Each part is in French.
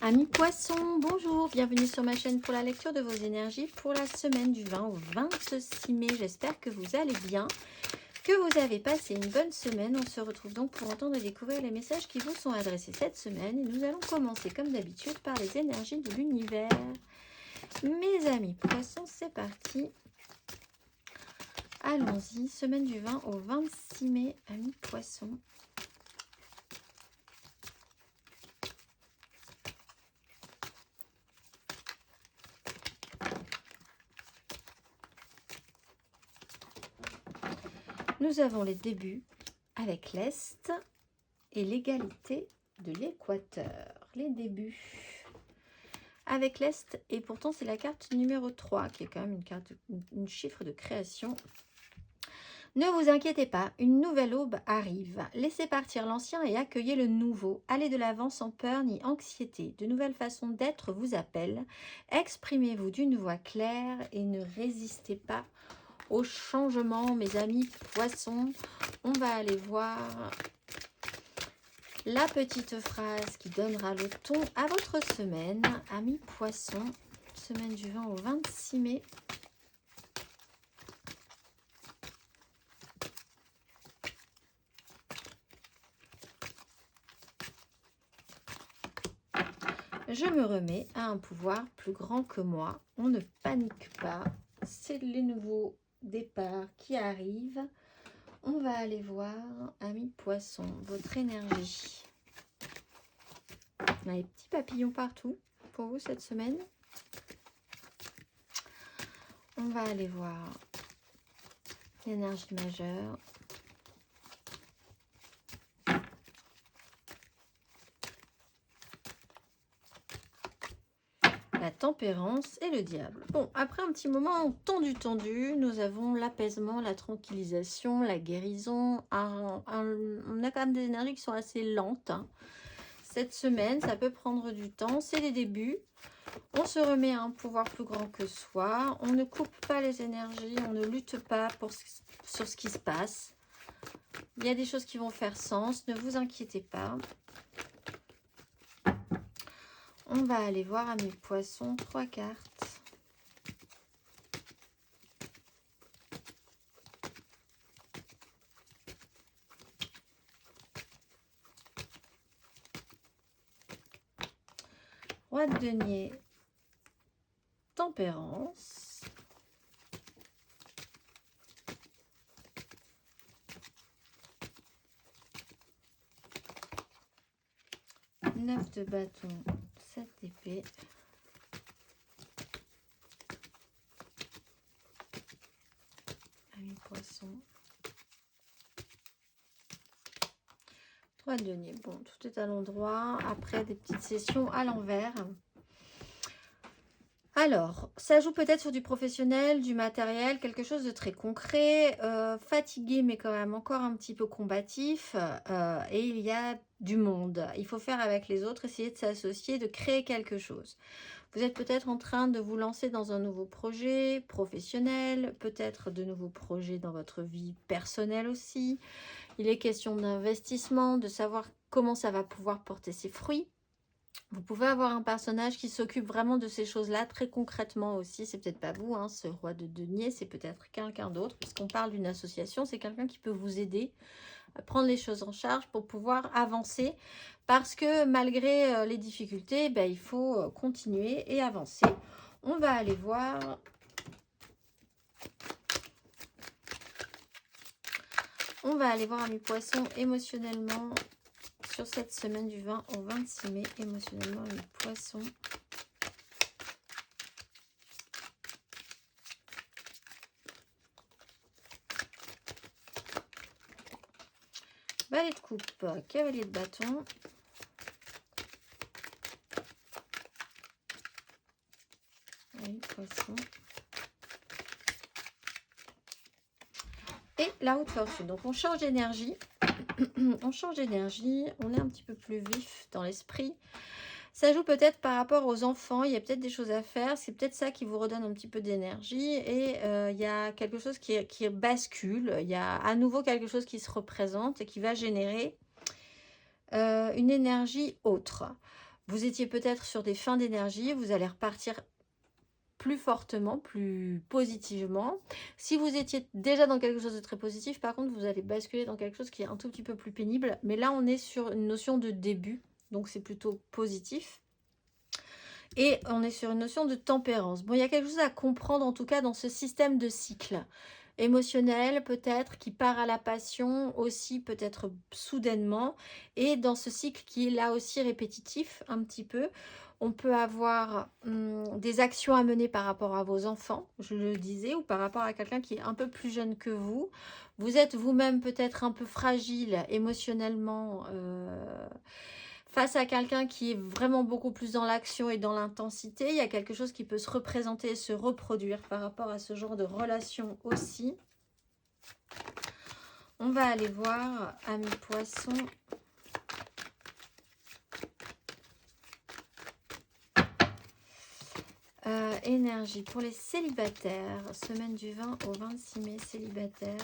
Amis poissons, bonjour, bienvenue sur ma chaîne pour la lecture de vos énergies pour la semaine du 20 au 26 mai. J'espère que vous allez bien, que vous avez passé une bonne semaine. On se retrouve donc pour entendre et découvrir les messages qui vous sont adressés cette semaine. Et nous allons commencer comme d'habitude par les énergies de l'univers. Mes amis poissons, c'est parti. Allons-y, semaine du 20 au 26 mai, amis poissons. Nous avons les débuts avec l'Est et l'égalité de l'équateur. Les débuts avec l'Est, et pourtant c'est la carte numéro 3 qui est quand même une carte, une chiffre de création. Ne vous inquiétez pas, une nouvelle aube arrive. Laissez partir l'ancien et accueillez le nouveau. Allez de l'avant sans peur ni anxiété. De nouvelles façons d'être vous appellent. Exprimez-vous d'une voix claire et ne résistez pas au changement, mes amis poissons. On va aller voir la petite phrase qui donnera le ton à votre semaine, amis poissons, semaine du 20 au 26 mai. Je me remets à un pouvoir plus grand que moi. On ne panique pas. C'est les nouveaux départs qui arrivent. On va aller voir, amis poissons, votre énergie. On a les petits papillons partout pour vous cette semaine. On va aller voir l'énergie majeure. La tempérance et le diable. Bon, après un petit moment tendu, nous avons l'apaisement, la tranquillisation, la guérison. On a quand même des énergies qui sont assez lentes. Cette semaine, ça peut prendre du temps. C'est les débuts. On se remet à un pouvoir plus grand que soi. On ne coupe pas les énergies. On ne lutte pas sur ce qui se passe. Il y a des choses qui vont faire sens. Ne vous inquiétez pas. On va aller voir à mes poissons 3 cartes. Roi de denier, tempérance. Neuf de bâton, 7 d'épée. Amis poissons. 3 de denier. Bon, tout est à l'endroit. Après, des petites sessions à l'envers. Alors, ça joue peut-être sur du professionnel, du matériel, quelque chose de très concret, fatigué mais quand même encore un petit peu combatif, et il y a du monde. Il faut faire avec les autres, essayer de s'associer, de créer quelque chose. Vous êtes peut-être en train de vous lancer dans un nouveau projet professionnel, peut-être de nouveaux projets dans votre vie personnelle aussi. Il est question d'investissement, de savoir comment ça va pouvoir porter ses fruits. Vous pouvez avoir un personnage qui s'occupe vraiment de ces choses-là très concrètement aussi. C'est peut-être pas vous, hein, ce roi de denier, c'est peut-être quelqu'un d'autre. Puisqu'on parle d'une association, c'est quelqu'un qui peut vous aider à prendre les choses en charge pour pouvoir avancer. Parce que malgré les difficultés, ben, il faut continuer et avancer. On va aller voir. On va aller voir à mes poissons émotionnellement. Sur cette semaine du 20 au 26 mai, émotionnellement, les poissons. Valet de coupe, cavalier de bâton. Les poissons. Et la haute fortune. Donc on change d'énergie. On change d'énergie, on est un petit peu plus vif dans l'esprit. Ça joue peut-être par rapport aux enfants, il y a peut-être des choses à faire, c'est peut-être ça qui vous redonne un petit peu d'énergie. Et il y a quelque chose qui bascule, il y a à nouveau quelque chose qui se représente et qui va générer une énergie autre. Vous étiez peut-être sur des fins d'énergie, vous allez repartir plus fortement, plus positivement. Si vous étiez déjà dans quelque chose de très positif, par contre, vous allez basculer dans quelque chose qui est un tout petit peu plus pénible. Mais là, on est sur une notion de début, donc c'est plutôt positif. Et on est sur une notion de tempérance. Bon, il y a quelque chose à comprendre, en tout cas, dans ce système de cycle émotionnel, peut-être, qui part à la passion, aussi peut-être soudainement. Et dans ce cycle qui est là aussi répétitif, un petit peu, on peut avoir des actions à mener par rapport à vos enfants, je le disais, ou par rapport à quelqu'un qui est un peu plus jeune que vous. Vous êtes vous-même peut-être un peu fragile émotionnellement, face à quelqu'un qui est vraiment beaucoup plus dans l'action et dans l'intensité. Il y a quelque chose qui peut se représenter et se reproduire par rapport à ce genre de relation aussi. On va aller voir, amis poissons. Énergie pour les célibataires. Semaine du 20 au 26 mai, célibataire.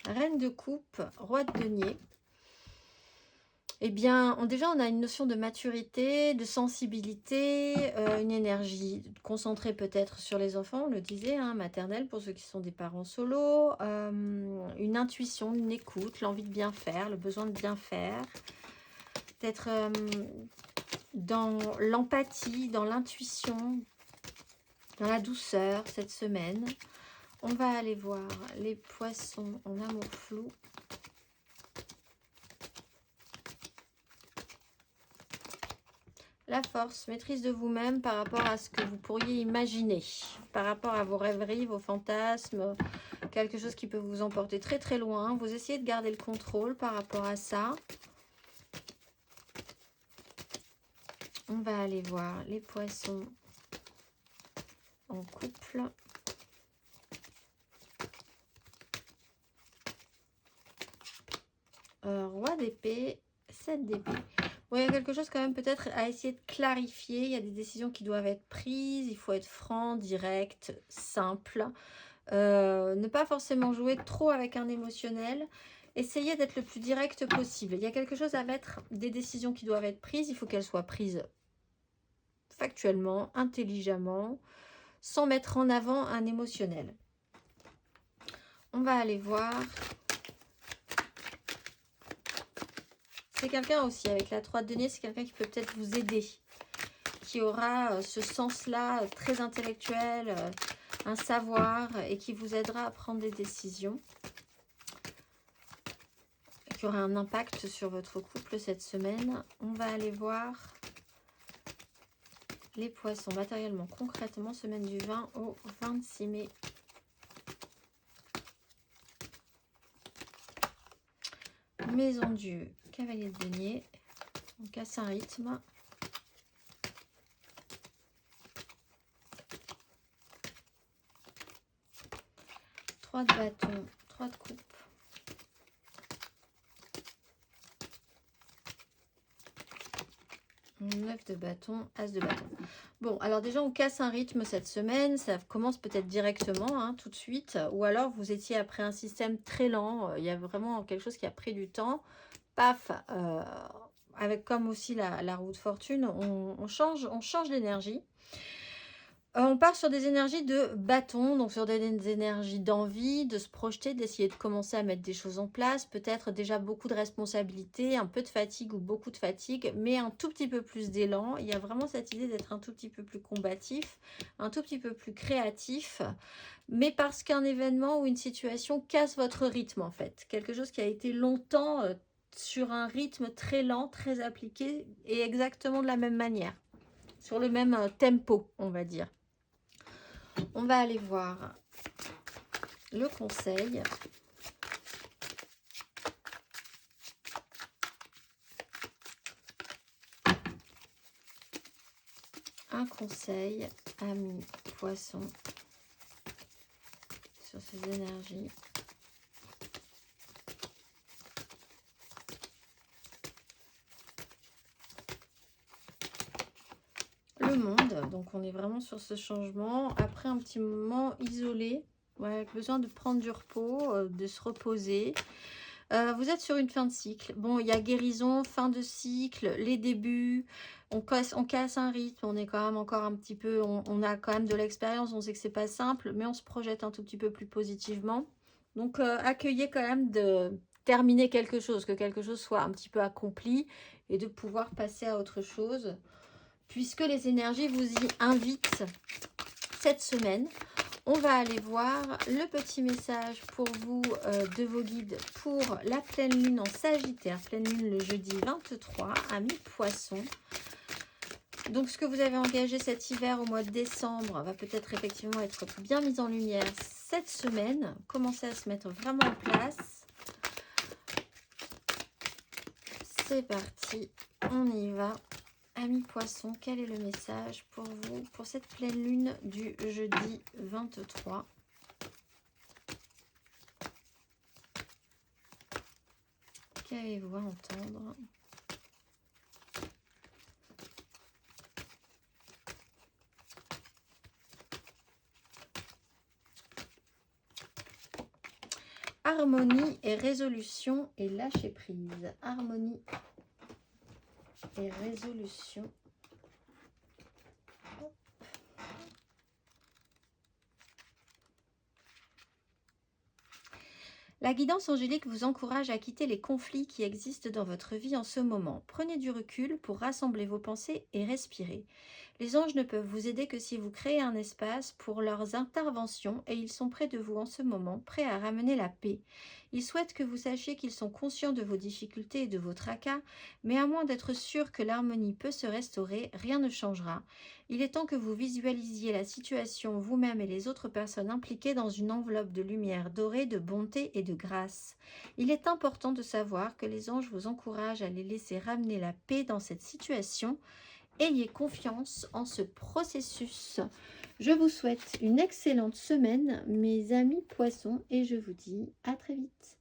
Reine de coupe, roi de denier. Eh bien, déjà, on a une notion de maturité, de sensibilité, une énergie concentrée peut-être sur les enfants, on le disait, hein, maternelle pour ceux qui sont des parents solos, une intuition, une écoute, l'envie de bien faire, le besoin de bien faire, d'être dans l'empathie, dans l'intuition, dans la douceur cette semaine. On va aller voir les poissons en amour flou. La force, maîtrise de vous-même par rapport à ce que vous pourriez imaginer, par rapport à vos rêveries, vos fantasmes, quelque chose qui peut vous emporter très très loin. Vous essayez de garder le contrôle par rapport à ça. On va aller voir les poissons en couple. Roi d'épée, 7 d'épée. Bon, il y a quelque chose quand même peut-être à essayer de clarifier. Il y a des décisions qui doivent être prises. Il faut être franc, direct, simple. Ne pas forcément jouer trop avec un émotionnel. Essayez d'être le plus direct possible. Il y a quelque chose à mettre, des décisions qui doivent être prises. Il faut qu'elles soient prises factuellement, intelligemment, sans mettre en avant un émotionnel. On va aller voir. C'est quelqu'un aussi, avec la 3 de denier, c'est quelqu'un qui peut peut-être vous aider, qui aura ce sens-là très intellectuel, un savoir, et qui vous aidera à prendre des décisions, qui aura un impact sur votre couple cette semaine. On va aller voir les poissons matériellement, concrètement, semaine du 20 au 26 mai. Maison Dieu, cavalier de denier, on casse un rythme. Trois de bâton, 3 de coupe. Neuf de bâton, as de bâton. Bon, alors déjà, on casse un rythme cette semaine. Ça commence peut-être directement, hein, tout de suite. Ou alors, vous étiez après un système très lent. Il y a vraiment quelque chose qui a pris du temps. Paf, avec comme aussi la roue de fortune, on change d'énergie. On part sur des énergies de bâton, donc sur des énergies d'envie, de se projeter, d'essayer de commencer à mettre des choses en place. Peut-être déjà beaucoup de responsabilités, un peu de fatigue ou beaucoup de fatigue, mais un tout petit peu plus d'élan. Il y a vraiment cette idée d'être un tout petit peu plus combatif, un tout petit peu plus créatif, mais parce qu'un événement ou une situation casse votre rythme en fait. Quelque chose qui a été longtemps sur un rythme très lent, très appliqué et exactement de la même manière, sur le même tempo, on va dire. On va aller voir le conseil. Un conseil, amis poissons, sur ces énergies. Le monde, donc on est vraiment sur ce changement. Après un petit moment isolé, Ouais, besoin de prendre du repos, de se reposer. Vous êtes sur une fin de cycle. Bon, il y a guérison, fin de cycle, les débuts. On casse un rythme. On est quand même encore un petit peu... On a quand même de l'expérience. On sait que c'est pas simple, mais on se projette un tout petit peu plus positivement. Donc, accueillez quand même de terminer quelque chose, que quelque chose soit un petit peu accompli et de pouvoir passer à autre chose, puisque les énergies vous y invitent cette semaine. On va aller voir le petit message pour vous de vos guides pour la pleine lune en Sagittaire. Pleine lune le jeudi 23, amis poissons. Donc ce que vous avez engagé cet hiver au mois de décembre va peut-être effectivement être bien mis en lumière cette semaine. Commencez à se mettre vraiment en place. C'est parti, on y va. Amis poissons, quel est le message pour vous pour cette pleine lune du jeudi 23 ? Qu'avez-vous à entendre ? Harmonie et résolution et lâcher prise. Harmonie et résolution. La guidance angélique vous encourage à quitter les conflits qui existent dans votre vie en ce moment. Prenez du recul pour rassembler vos pensées et respirer. Les anges ne peuvent vous aider que si vous créez un espace pour leurs interventions et ils sont près de vous en ce moment, prêts à ramener la paix. Ils souhaitent que vous sachiez qu'ils sont conscients de vos difficultés et de vos tracas, mais à moins d'être sûr que l'harmonie peut se restaurer, rien ne changera. Il est temps que vous visualisiez la situation vous-même et les autres personnes impliquées dans une enveloppe de lumière dorée, de bonté et de grâce. Il est important de savoir que les anges vous encouragent à les laisser ramener la paix dans cette situation. Ayez confiance en ce processus. Je vous souhaite une excellente semaine, mes amis poissons, et je vous dis à très vite.